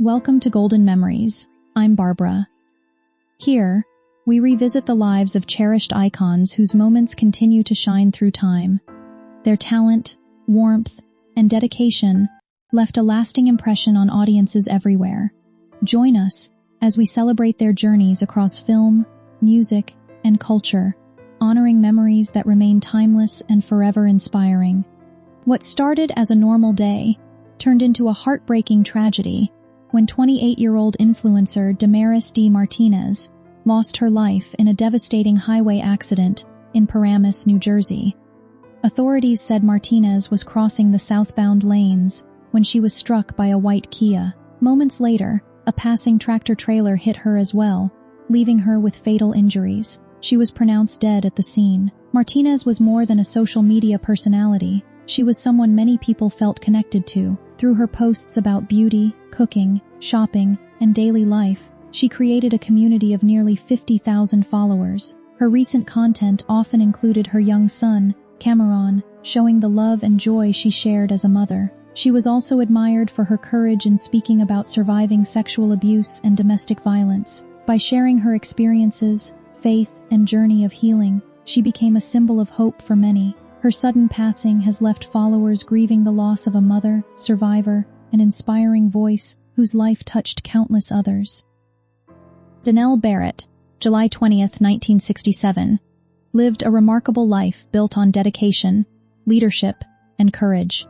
Welcome to Golden Memories. I'm Barbara. Here, we revisit the lives of cherished icons whose moments continue to shine through time. Their talent, warmth, and dedication left a lasting impression on audiences everywhere. Join us as we celebrate their journeys across film, music, and culture, honoring memories that remain timeless and forever inspiring. What started as a normal day turned into a heartbreaking tragedy when 28-year-old influencer Damaris D. Martinez lost her life in a devastating highway accident in Paramus, New Jersey. Authorities said Martinez was crossing the southbound lanes when she was struck by a white Kia. Moments later, a passing tractor-trailer hit her as well, leaving her with fatal injuries. She was pronounced dead at the scene. Martinez was more than a social media personality. She was someone many people felt connected to. Through her posts about beauty, cooking, shopping, and daily life, she created a community of nearly 50,000 followers. Her recent content often included her young son, Cameron, showing the love and joy she shared as a mother. She was also admired for her courage in speaking about surviving sexual abuse and domestic violence. By sharing her experiences, faith, and journey of healing, she became a symbol of hope for many. Her sudden passing has left followers grieving the loss of a mother, survivor, and inspiring voice whose life touched countless others. Donnell Barrett, July 20th, 1967, lived a remarkable life built on dedication, leadership, and courage.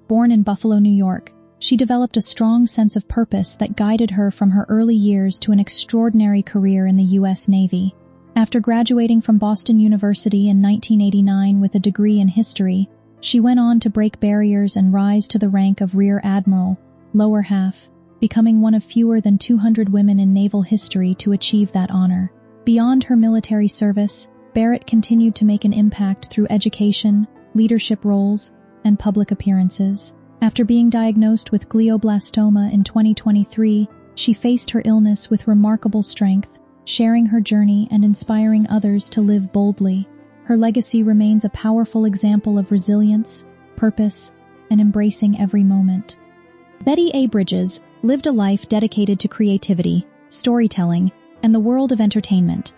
Born in Buffalo, New York, she developed a strong sense of purpose that guided her from her early years to an extraordinary career in the U.S. Navy. After graduating from Boston University in 1989 with a degree in history, she went on to break barriers and rise to the rank of Rear Admiral, lower half, becoming one of fewer than 200 women in naval history to achieve that honor. Beyond her military service, Barrett continued to make an impact through education, leadership roles, and public appearances. After being diagnosed with glioblastoma in 2023, she faced her illness with remarkable strength, sharing her journey and inspiring others to live boldly. Her legacy remains a powerful example of resilience, purpose, and embracing every moment. Betty A. Bridges lived a life dedicated to creativity, storytelling, and the world of entertainment.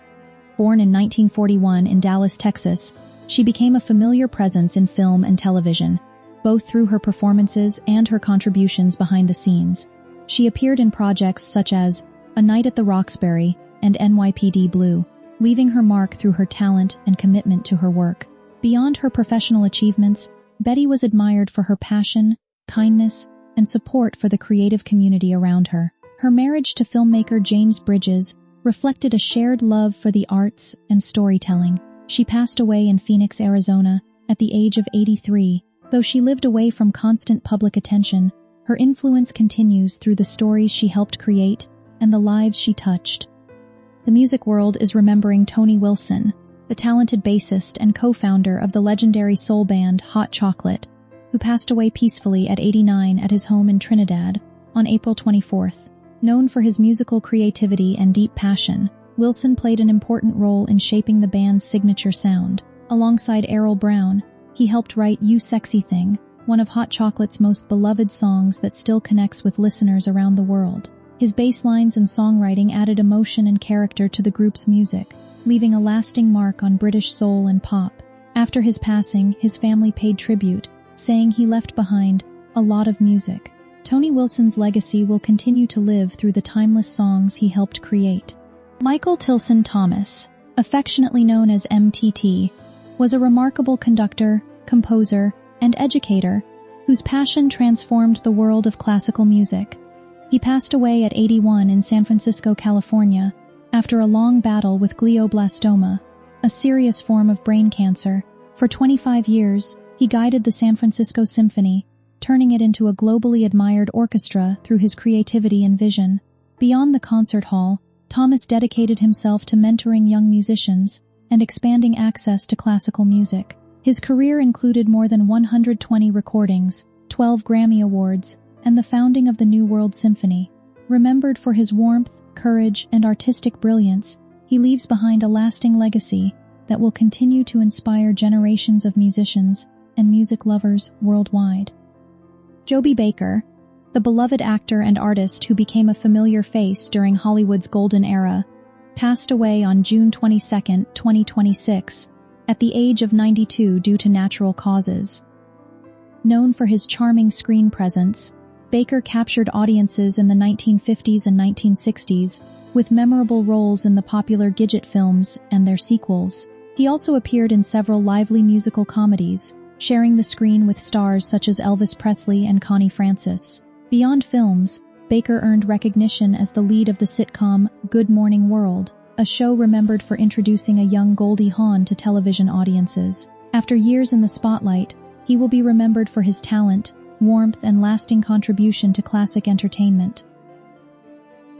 Born in 1941 in Dallas, Texas, she became a familiar presence in film and television, both through her performances and her contributions behind the scenes. She appeared in projects such as A Night at the Roxbury and NYPD Blue, leaving her mark through her talent and commitment to her work. Beyond her professional achievements, Betty was admired for her passion, kindness, and support for the creative community around her. Her marriage to filmmaker James Bridges reflected a shared love for the arts and storytelling. She passed away in Phoenix, Arizona, at the age of 83. Though she lived away from constant public attention, her influence continues through the stories she helped create and the lives she touched. The music world is remembering Tony Wilson, the talented bassist and co-founder of the legendary soul band Hot Chocolate, who passed away peacefully at 89 at his home in Trinidad on April 24th. Known for his musical creativity and deep passion, Wilson played an important role in shaping the band's signature sound. Alongside Errol Brown, he helped write You Sexy Thing, one of Hot Chocolate's most beloved songs that still connects with listeners around the world. His bass lines and songwriting added emotion and character to the group's music, leaving a lasting mark on British soul and pop. After his passing, his family paid tribute, saying he left behind a lot of music. Tony Wilson's legacy will continue to live through the timeless songs he helped create. Michael Tilson Thomas, affectionately known as MTT, was a remarkable conductor, composer, and educator whose passion transformed the world of classical music. He passed away at 81 in San Francisco, California, after a long battle with glioblastoma, a serious form of brain cancer. For 25 years, he guided the San Francisco Symphony, turning it into a globally admired orchestra through his creativity and vision. Beyond the concert hall, Thomas dedicated himself to mentoring young musicians and expanding access to classical music. His career included more than 120 recordings, 12 Grammy Awards, and the founding of the New World Symphony. Remembered for his warmth, courage, and artistic brilliance, he leaves behind a lasting legacy that will continue to inspire generations of musicians and music lovers worldwide. Joby Baker, The beloved actor and artist who became a familiar face during Hollywood's golden era passed away on June 22, 2026, at the age of 92 due to natural causes. Known for his charming screen presence, Baker captured audiences in the 1950s and 1960s with memorable roles in the popular Gidget films and their sequels. He also appeared in several lively musical comedies, sharing the screen with stars such as Elvis Presley and Connie Francis. Beyond films, Baker earned recognition as the lead of the sitcom Good Morning World, a show remembered for introducing a young Goldie Hawn to television audiences. After years in the spotlight, he will be remembered for his talent, warmth, and lasting contribution to classic entertainment.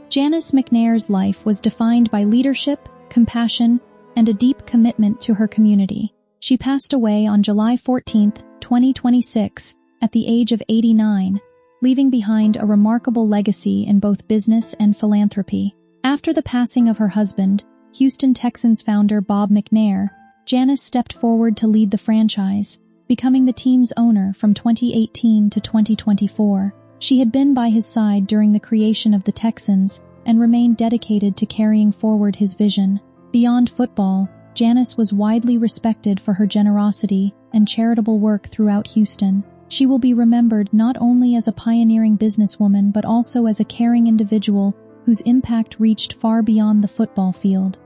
Janice McNair's life was defined by leadership, compassion, and a deep commitment to her community. She passed away on July 14, 2026, at the age of 89, leaving behind a remarkable legacy in both business and philanthropy. After the passing of her husband, Houston Texans founder Bob McNair, Janice stepped forward to lead the franchise, becoming the team's owner from 2018 to 2024. She had been by his side during the creation of the Texans and remained dedicated to carrying forward his vision. Beyond football, Janice was widely respected for her generosity and charitable work throughout Houston. She will be remembered not only as a pioneering businesswoman but also as a caring individual whose impact reached far beyond the football field.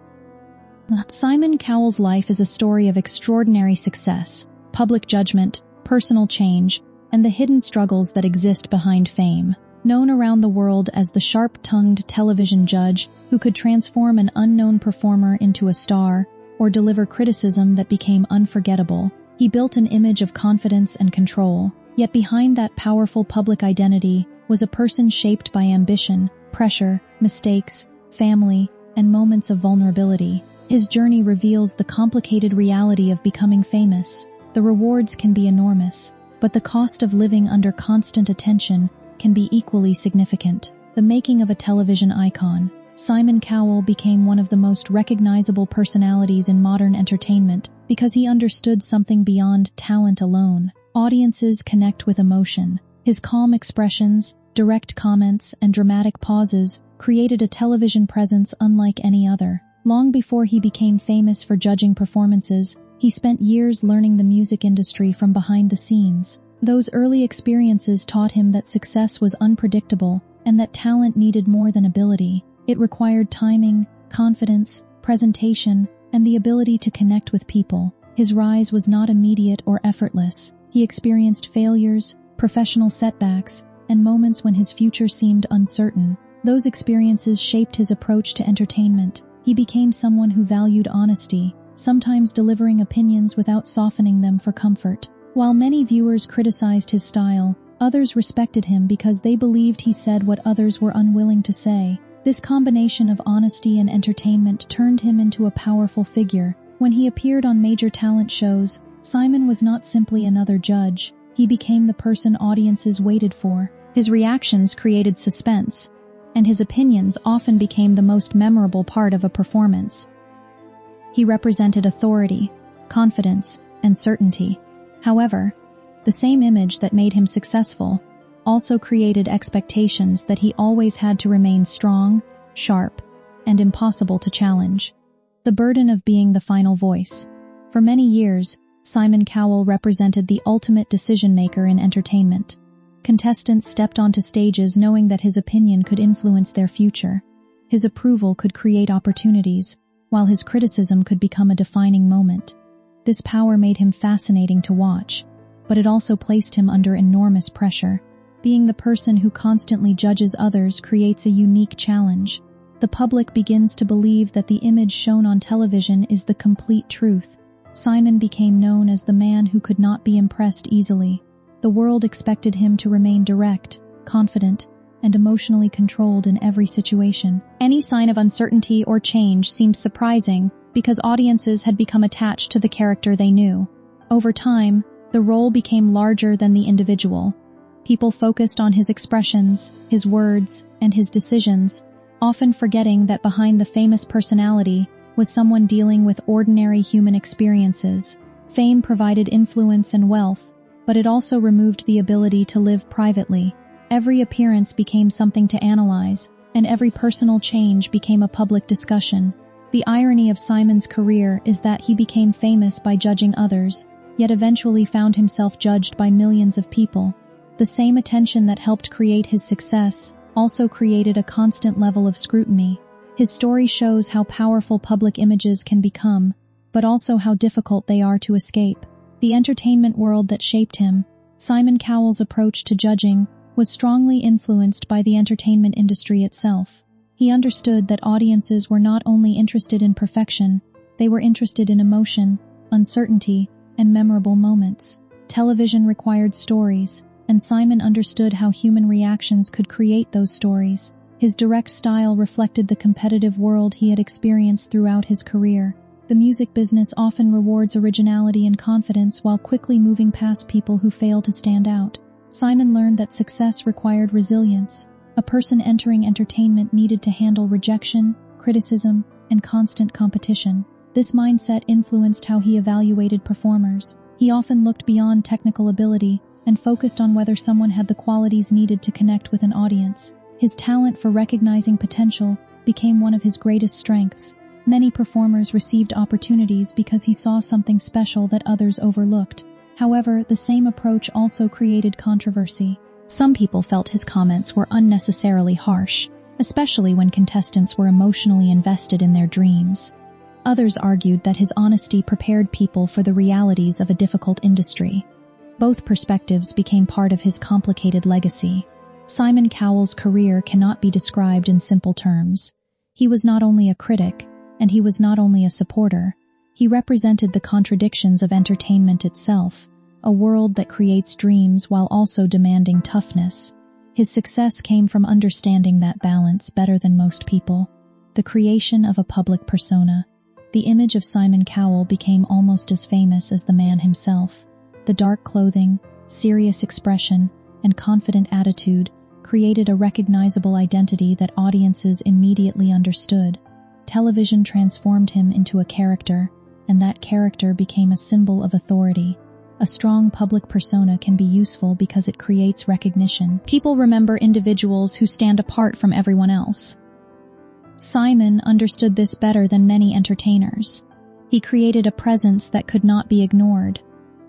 Simon Cowell's life is a story of extraordinary success, public judgment, personal change, and the hidden struggles that exist behind fame. Known around the world as the sharp-tongued television judge who could transform an unknown performer into a star or deliver criticism that became unforgettable, he built an image of confidence and control. Yet behind that powerful public identity was a person shaped by ambition, pressure, mistakes, family, and moments of vulnerability. His journey reveals the complicated reality of becoming famous. The rewards can be enormous, but the cost of living under constant attention can be equally significant. The making of a television icon, Simon Cowell became one of the most recognizable personalities in modern entertainment because he understood something beyond talent alone. Audiences connect with emotion. His calm expressions, direct comments, and dramatic pauses created a television presence unlike any other. Long before he became famous for judging performances, he spent years learning the music industry from behind the scenes. Those early experiences taught him that success was unpredictable and that talent needed more than ability. It required timing, confidence, presentation, and the ability to connect with people. His rise was not immediate or effortless. He experienced failures, professional setbacks, and moments when his future seemed uncertain. Those experiences shaped his approach to entertainment. He became someone who valued honesty, sometimes delivering opinions without softening them for comfort. While many viewers criticized his style, others respected him because they believed he said what others were unwilling to say. This combination of honesty and entertainment turned him into a powerful figure. When he appeared on major talent shows, Simon was not simply another judge. He became the person audiences waited for. His reactions created suspense, and his opinions often became the most memorable part of a performance. He represented authority, confidence, and certainty. However, the same image that made him successful also created expectations that he always had to remain strong, sharp, and impossible to challenge. The burden of being the final voice. For many years, Simon Cowell represented the ultimate decision-maker in entertainment. Contestants stepped onto stages knowing that his opinion could influence their future. His approval could create opportunities, while his criticism could become a defining moment. This power made him fascinating to watch, but it also placed him under enormous pressure. Being the person who constantly judges others creates a unique challenge. The public begins to believe that the image shown on television is the complete truth. Simon became known as the man who could not be impressed easily. The world expected him to remain direct, confident, and emotionally controlled in every situation. Any sign of uncertainty or change seemed surprising because audiences had become attached to the character they knew. Over time, the role became larger than the individual. People focused on his expressions, his words, and his decisions, often forgetting that behind the famous personality was someone dealing with ordinary human experiences. Fame provided influence and wealth, but it also removed the ability to live privately. Every appearance became something to analyze, and every personal change became a public discussion. The irony of Simon's career is that he became famous by judging others, yet eventually found himself judged by millions of people. The same attention that helped create his success also created a constant level of scrutiny. His story shows how powerful public images can become, but also how difficult they are to escape. The entertainment world that shaped him, Simon Cowell's approach to judging, was strongly influenced by the entertainment industry itself. He understood that audiences were not only interested in perfection, they were interested in emotion, uncertainty, and memorable moments. Television required stories, and Simon understood how human reactions could create those stories. His direct style reflected the competitive world he had experienced throughout his career. The music business often rewards originality and confidence while quickly moving past people who fail to stand out. Simon learned that success required resilience. A person entering entertainment needed to handle rejection, criticism, and constant competition. This mindset influenced how he evaluated performers. He often looked beyond technical ability and focused on whether someone had the qualities needed to connect with an audience. His talent for recognizing potential became one of his greatest strengths. Many performers received opportunities because he saw something special that others overlooked. However, the same approach also created controversy. Some people felt his comments were unnecessarily harsh, especially when contestants were emotionally invested in their dreams. Others argued that his honesty prepared people for the realities of a difficult industry. Both perspectives became part of his complicated legacy. Simon Cowell's career cannot be described in simple terms. He was not only a critic, and he was not only a supporter. He represented the contradictions of entertainment itself, a world that creates dreams while also demanding toughness. His success came from understanding that balance better than most people. The creation of a public persona. The image of Simon Cowell became almost as famous as the man himself. The dark clothing, serious expression, and confident attitude created a recognizable identity that audiences immediately understood. Television transformed him into a character, and that character became a symbol of authority. A strong public persona can be useful because it creates recognition. People remember individuals who stand apart from everyone else. Simon understood this better than many entertainers. He created a presence that could not be ignored.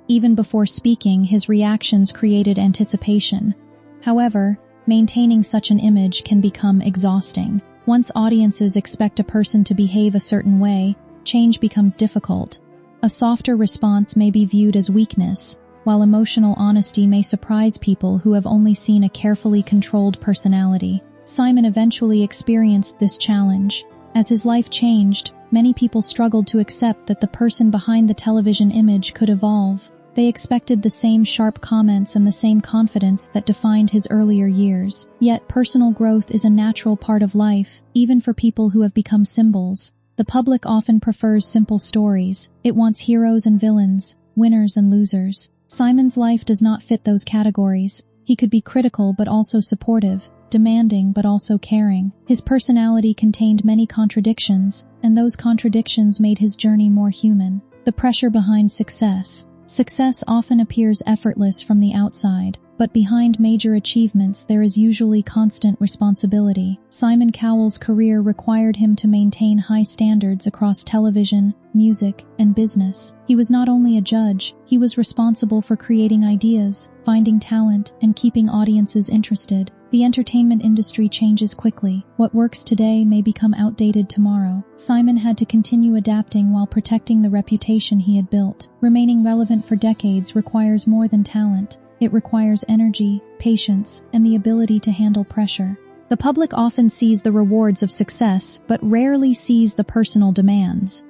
Even before speaking, his reactions created anticipation. However, maintaining such an image can become exhausting. Once audiences expect a person to behave a certain way, change becomes difficult. A softer response may be viewed as weakness, while emotional honesty may surprise people who have only seen a carefully controlled personality. Simon eventually experienced this challenge. As his life changed, many people struggled to accept that the person behind the television image could evolve. They expected the same sharp comments and the same confidence that defined his earlier years. Yet personal growth is a natural part of life, even for people who have become symbols. The public often prefers simple stories. It wants heroes and villains, winners and losers. Simon's life does not fit those categories. He could be critical but also supportive, demanding but also caring. His personality contained many contradictions, and those contradictions made his journey more human. The pressure behind success. Success often appears effortless from the outside, but behind major achievements there is usually constant responsibility. Simon Cowell's career required him to maintain high standards across television, music, and business. He was not only a judge, he was responsible for creating ideas, finding talent, and keeping audiences interested. The entertainment industry changes quickly. What works today may become outdated tomorrow. Simon had to continue adapting while protecting the reputation he had built. Remaining relevant for decades requires more than talent. It requires energy, patience, and the ability to handle pressure. The public often sees the rewards of success, but rarely sees the personal demands.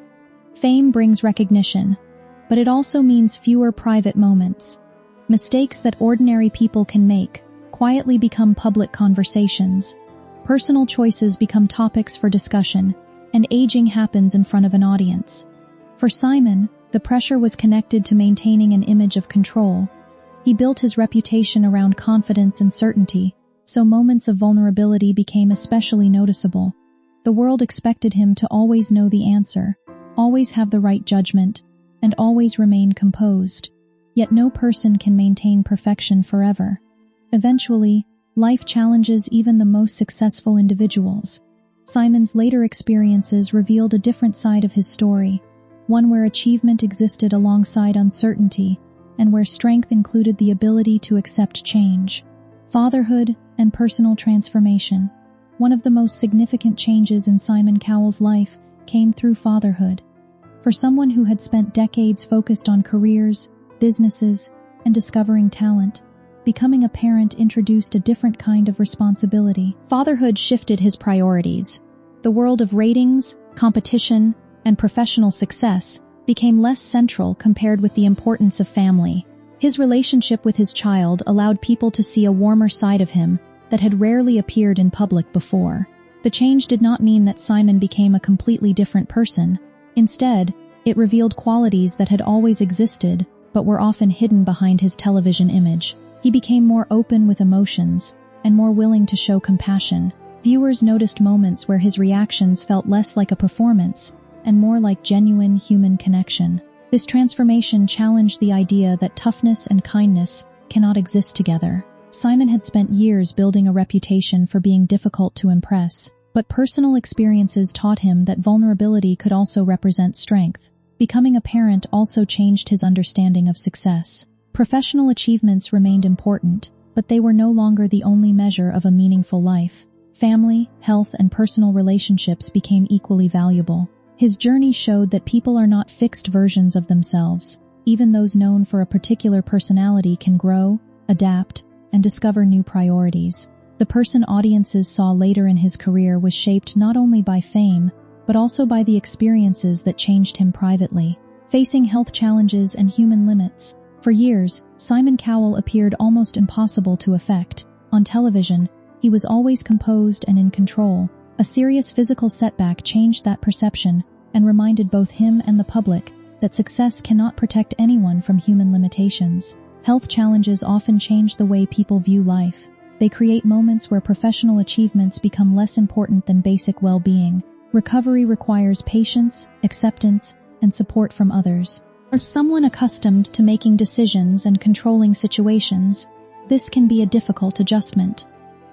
Fame brings recognition, but it also means fewer private moments. Mistakes that ordinary people can make quietly become public conversations. Personal choices become topics for discussion, and aging happens in front of an audience. For Simon, the pressure was connected to maintaining an image of control. He built his reputation around confidence and certainty, so moments of vulnerability became especially noticeable. The world expected him to always know the answer, always have the right judgment, and always remain composed. Yet no person can maintain perfection forever. Eventually, life challenges even the most successful individuals. Simon's later experiences revealed a different side of his story, one where achievement existed alongside uncertainty, and where strength included the ability to accept change. Fatherhood and personal transformation. One of the most significant changes in Simon Cowell's life came through fatherhood. For someone who had spent decades focused on careers, businesses, and discovering talent, becoming a parent introduced a different kind of responsibility. Fatherhood shifted his priorities. The world of ratings, competition, and professional success became less central compared with the importance of family. His relationship with his child allowed people to see a warmer side of him that had rarely appeared in public before. The change did not mean that Simon became a completely different person. Instead, it revealed qualities that had always existed but were often hidden behind his television image. He became more open with emotions and more willing to show compassion. Viewers noticed moments where his reactions felt less like a performance and more like genuine human connection. This transformation challenged the idea that toughness and kindness cannot exist together. Simon had spent years building a reputation for being difficult to impress, but personal experiences taught him that vulnerability could also represent strength. Becoming a parent also changed his understanding of success. Professional achievements remained important, but they were no longer the only measure of a meaningful life. Family, health, and personal relationships became equally valuable. His journey showed that people are not fixed versions of themselves. Even those known for a particular personality can grow, adapt, and discover new priorities. The person audiences saw later in his career was shaped not only by fame, but also by the experiences that changed him privately. Facing health challenges and human limits. For years, Simon Cowell appeared almost impossible to affect. On television, he was always composed and in control. A serious physical setback changed that perception and reminded both him and the public that success cannot protect anyone from human limitations. Health challenges often change the way people view life. They create moments where professional achievements become less important than basic well-being. Recovery requires patience, acceptance, and support from others. For someone accustomed to making decisions and controlling situations, this can be a difficult adjustment.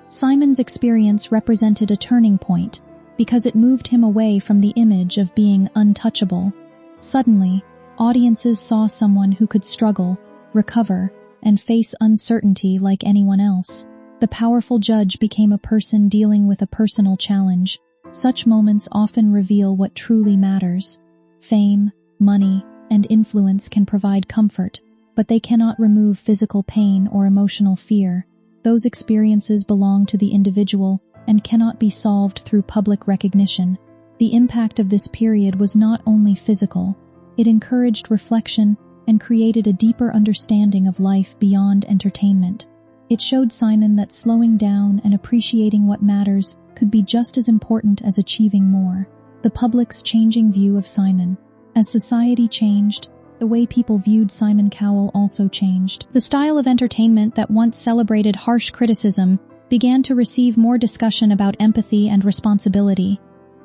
Simon's experience represented a turning point because it moved him away from the image of being untouchable. Suddenly, audiences saw someone who could struggle, recover, and face uncertainty like anyone else. The powerful judge became a person dealing with a personal challenge. Such moments often reveal what truly matters. Fame, money, and influence can provide comfort, but they cannot remove physical pain or emotional fear. Those experiences belong to the individual and cannot be solved through public recognition. The impact of this period was not only physical. It encouraged reflection and created a deeper understanding of life beyond entertainment. It showed Simon that slowing down and appreciating what matters could be just as important as achieving more. The public's changing view of Simon. As society changed, the way people viewed Simon Cowell also changed. The style of entertainment that once celebrated harsh criticism began to receive more discussion about empathy and responsibility.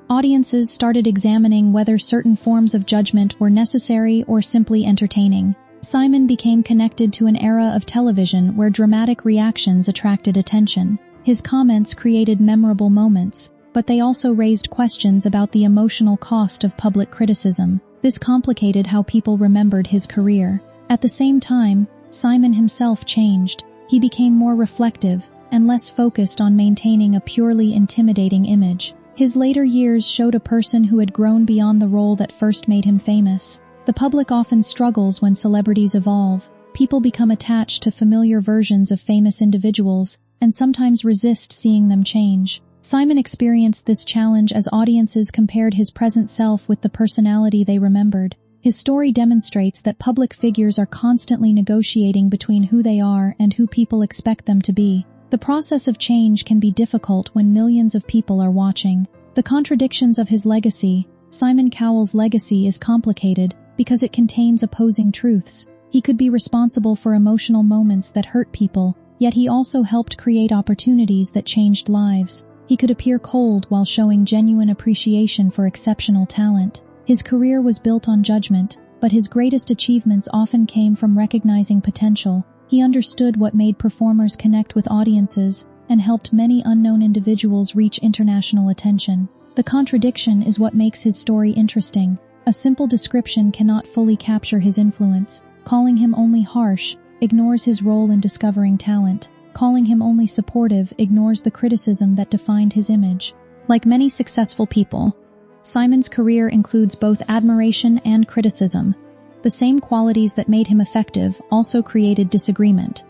Audiences started examining whether certain forms of judgment were necessary or simply entertaining. Simon became connected to an era of television where dramatic reactions attracted attention. His comments created memorable moments, but they also raised questions about the emotional cost of public criticism. This complicated how people remembered his career. At the same time, Simon himself changed. He became more reflective and less focused on maintaining a purely intimidating image. His later years showed a person who had grown beyond the role that first made him famous. The public often struggles when celebrities evolve. People become attached to familiar versions of famous individuals and sometimes resist seeing them change. Simon experienced this challenge as audiences compared his present self with the personality they remembered. His story demonstrates that public figures are constantly negotiating between who they are and who people expect them to be. The process of change can be difficult when millions of people are watching. The contradictions of his legacy. Simon Cowell's legacy is complicated because it contains opposing truths. He could be responsible for emotional moments that hurt people, yet he also helped create opportunities that changed lives. He could appear cold while showing genuine appreciation for exceptional talent. His career was built on judgment, but his greatest achievements often came from recognizing potential. He understood what made performers connect with audiences and helped many unknown individuals reach international attention. The contradiction is what makes his story interesting. A simple description cannot fully capture his influence. Calling him only harsh ignores his role in discovering talent. Calling him only supportive ignores the criticism that defined his image. Like many successful people, Simon's career includes both admiration and criticism. The same qualities that made him effective also created disagreement.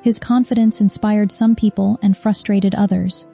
His confidence inspired some people and frustrated others.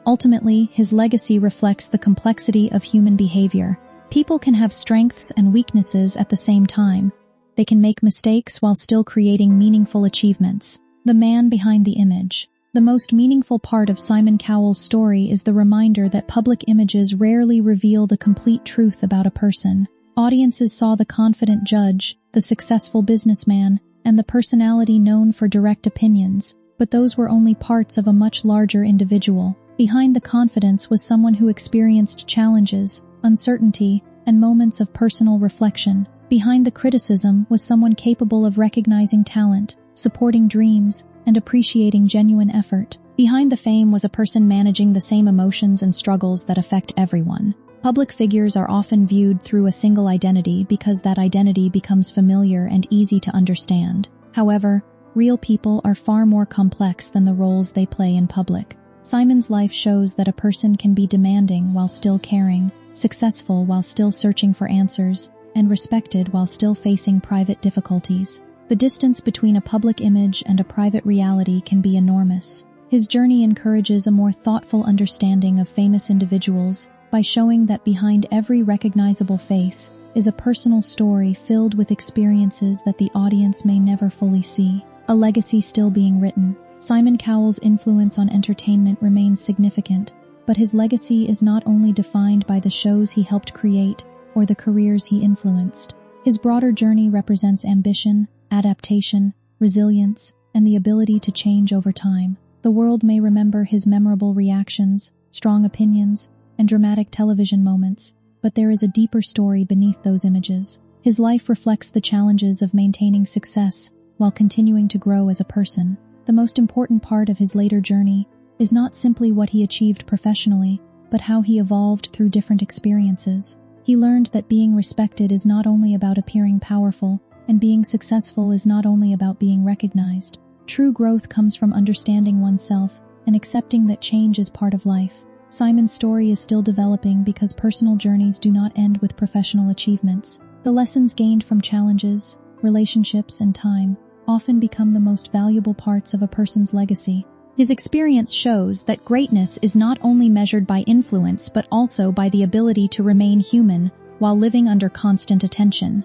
Ultimately, his legacy reflects the complexity of human behavior. People can have strengths and weaknesses at the same time. They can make mistakes while still creating meaningful achievements. The man behind the image. The most meaningful part of Simon Cowell's story is the reminder that public images rarely reveal the complete truth about a person. Audiences saw the confident judge, the successful businessman, and the personality known for direct opinions, but those were only parts of a much larger individual. Behind the confidence was someone who experienced challenges, uncertainty, and moments of personal reflection. Behind the criticism was someone capable of recognizing talent, supporting dreams, and appreciating genuine effort. Behind the fame was a person managing the same emotions and struggles that affect everyone. Public figures are often viewed through a single identity because that identity becomes familiar and easy to understand. However, real people are far more complex than the roles they play in public. Simon's life shows that a person can be demanding while still caring, successful while still searching for answers, and respected while still facing private difficulties. The distance between a public image and a private reality can be enormous. His journey encourages a more thoughtful understanding of famous individuals by showing that behind every recognizable face is a personal story filled with experiences that the audience may never fully see. A legacy still being written. Simon Cowell's influence on entertainment remains significant, but his legacy is not only defined by the shows he helped create or the careers he influenced. His broader journey represents ambition, adaptation, resilience, and the ability to change over time. The world may remember his memorable reactions, strong opinions, and dramatic television moments, but there is a deeper story beneath those images. His life reflects the challenges of maintaining success while continuing to grow as a person. The most important part of his later journey is not simply what he achieved professionally, but how he evolved through different experiences. He learned that being respected is not only about appearing powerful, and being successful is not only about being recognized. True growth comes from understanding oneself and accepting that change is part of life. Simon's story is still developing because personal journeys do not end with professional achievements. The lessons gained from challenges, relationships, and time often become the most valuable parts of a person's legacy. His experience shows that greatness is not only measured by influence but also by the ability to remain human while living under constant attention.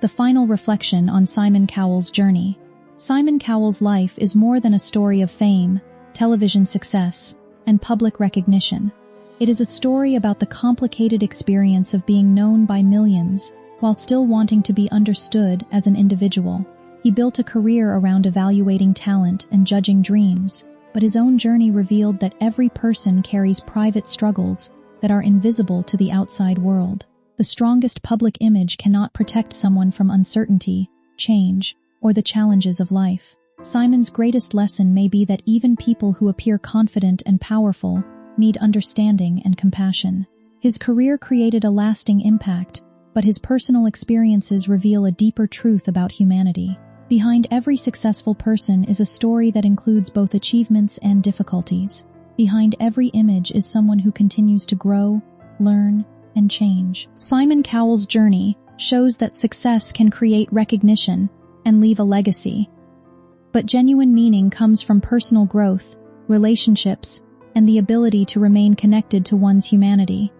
The final reflection on Simon Cowell's journey. Simon Cowell's life is more than a story of fame, television success, and public recognition. It is a story about the complicated experience of being known by millions while still wanting to be understood as an individual. He built a career around evaluating talent and judging dreams, but his own journey revealed that every person carries private struggles that are invisible to the outside world. The strongest public image cannot protect someone from uncertainty, change, or the challenges of life. Simon's greatest lesson may be that even people who appear confident and powerful need understanding and compassion. His career created a lasting impact, but his personal experiences reveal a deeper truth about humanity. Behind every successful person is a story that includes both achievements and difficulties. Behind every image is someone who continues to grow, learn, and change. Simon Cowell's journey shows that success can create recognition and leave a legacy. But genuine meaning comes from personal growth, relationships, and the ability to remain connected to one's humanity.